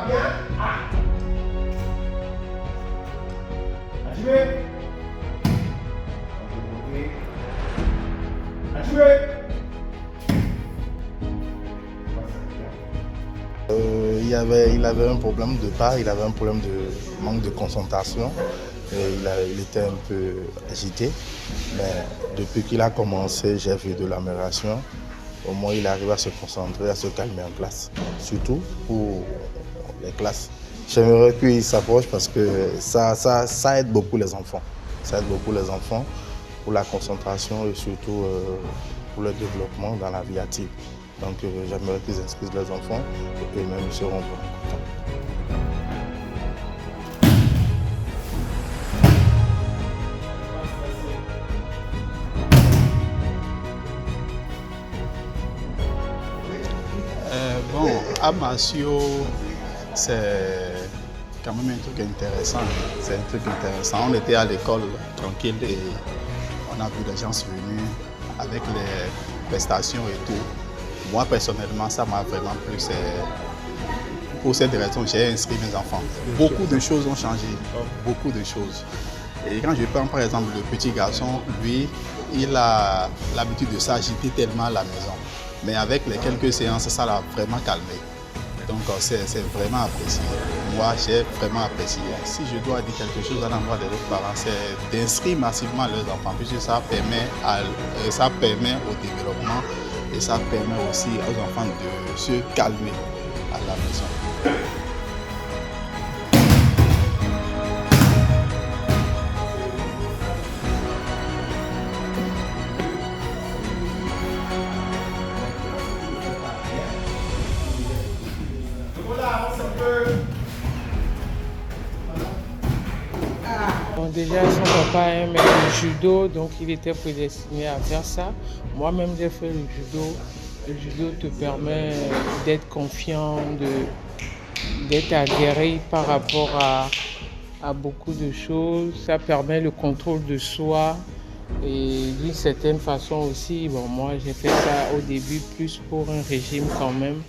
va bien. Activé. Activé. Il avait un problème de part, il avait un problème de manque de concentration. Il était un peu agité. Mais depuis qu'il a commencé, j'ai vu de l'amélioration. Au moins, il arrive à se concentrer, à se calmer en classe. Surtout pour les classes. J'aimerais qu'il s'approche parce que ça aide beaucoup les enfants. Ça aide beaucoup les enfants pour la concentration et surtout pour le développement dans la vie active. Donc j'aimerais qu'ils inscrivent les enfants et eux-mêmes seront vraiment contents. À Massio, c'est quand même un truc intéressant. C'est un truc intéressant. On était à l'école tranquille et on a vu les gens venir avec les prestations et tout. Moi, personnellement, ça m'a vraiment plu. Pour cette raison, j'ai inscrit mes enfants. Beaucoup de choses ont changé. Beaucoup de choses. Et quand je prends par exemple le petit garçon, lui, il a l'habitude de s'agiter tellement à la maison. Mais avec les quelques séances, ça l'a vraiment calmé. Donc c'est vraiment apprécié. Moi, j'ai vraiment apprécié. Si je dois dire quelque chose à l'endroit des autres parents, c'est d'inscrire massivement leurs enfants, puisque ça permet au développement et ça permet aussi aux enfants de se calmer à la maison. Bon, déjà, son papa aimait le judo, donc il était prédestiné à faire ça. Moi-même, j'ai fait le judo. Le judo te permet d'être confiant, d'être aguerri par rapport à beaucoup de choses. Ça permet le contrôle de soi. Et d'une certaine façon aussi, bon, moi, j'ai fait ça au début plus pour un régime quand même.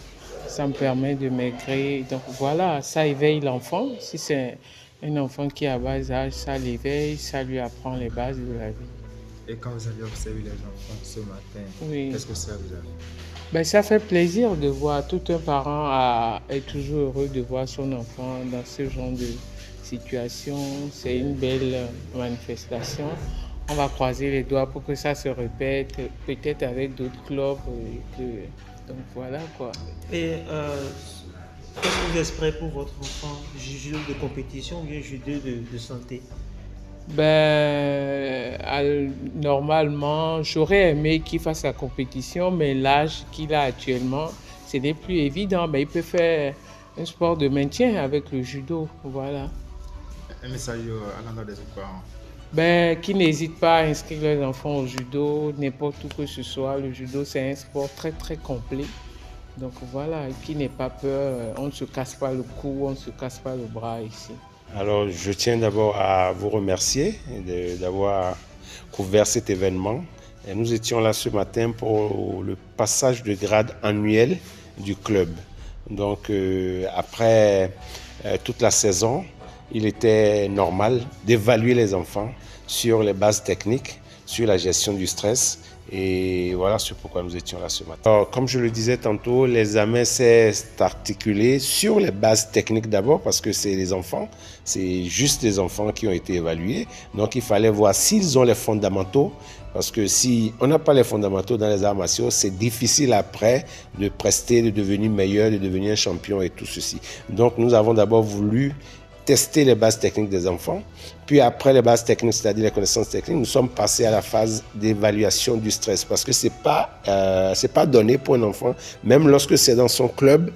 Ça me permet de maigrir. Donc voilà, ça éveille l'enfant. Si c'est un enfant qui est à bas âge, ça l'éveille, ça lui apprend les bases de la vie. Et quand vous avez observé les enfants ce matin, Oui. qu'est-ce que ça vous a fait? Ça fait plaisir de voir, tout un parent est toujours heureux de voir son enfant dans ce genre de situation. C'est une belle manifestation. On va croiser les doigts pour que ça se répète, peut-être avec d'autres clubs. Donc voilà quoi. Et qu'est-ce que vous espérez pour votre enfant? Judo de compétition ou bien judo de santé? Normalement, j'aurais aimé qu'il fasse la compétition, mais l'âge qu'il a actuellement, ce n'est plus évident. Mais il peut faire un sport de maintien avec le judo. Voilà. Un message à l'endroit des autres parents? Qui n'hésitent pas à inscrire leurs enfants au judo, n'importe où que ce soit. Le judo, c'est un sport très très complet. Donc voilà, qui n'ait pas peur, on ne se casse pas le cou, on ne se casse pas le bras ici. Alors, je tiens d'abord à vous remercier d'avoir couvert cet événement. Et nous étions là ce matin pour le passage de grade annuel du club. Donc, après toute la saison, il était normal d'évaluer les enfants sur les bases techniques, sur la gestion du stress. Et voilà, c'est pourquoi nous étions là ce matin. Alors, comme je le disais tantôt, l'examen s'est articulé sur les bases techniques d'abord parce que c'est les enfants, c'est juste les enfants qui ont été évalués. Donc, il fallait voir s'ils ont les fondamentaux parce que si on n'a pas les fondamentaux dans les arts martiaux, c'est difficile après de prester, de devenir meilleur, de devenir un champion et tout ceci. Donc, nous avons d'abord voulu tester les bases techniques des enfants. Puis après les bases techniques, c'est-à-dire les connaissances techniques, nous sommes passés à la phase d'évaluation du stress parce que c'est pas donné pour un enfant, même lorsque c'est dans son club,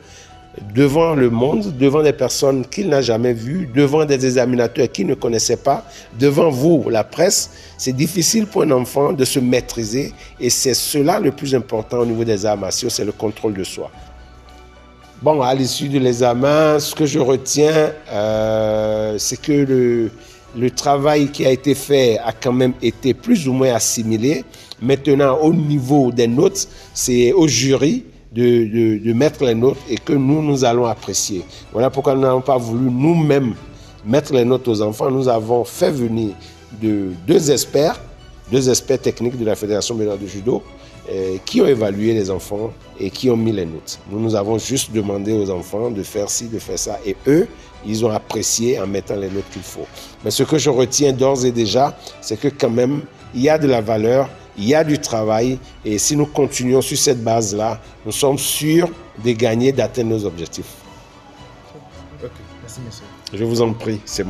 devant le monde, devant des personnes qu'il n'a jamais vues, devant des examinateurs qu'il ne connaissait pas, devant vous, la presse, c'est difficile pour un enfant de se maîtriser et c'est cela le plus important au niveau des arts martiaux, c'est le contrôle de soi. Bon, à l'issue de l'examen, ce que je retiens, c'est que le travail qui a été fait a quand même été plus ou moins assimilé. Maintenant, au niveau des notes, c'est au jury de mettre les notes et que nous allons apprécier. Voilà pourquoi nous n'avons pas voulu nous-mêmes mettre les notes aux enfants. Nous avons fait venir deux experts techniques de la Fédération béninoise de judo qui ont évalué les enfants et qui ont mis les notes. Nous avons juste demandé aux enfants de faire ci, de faire ça, et eux, ils ont apprécié en mettant les notes qu'il faut. Mais ce que je retiens d'ores et déjà, c'est que quand même, il y a de la valeur, il y a du travail, et si nous continuons sur cette base-là, nous sommes sûrs de gagner, d'atteindre nos objectifs. Ok, merci monsieur. Je vous en prie, c'est moi.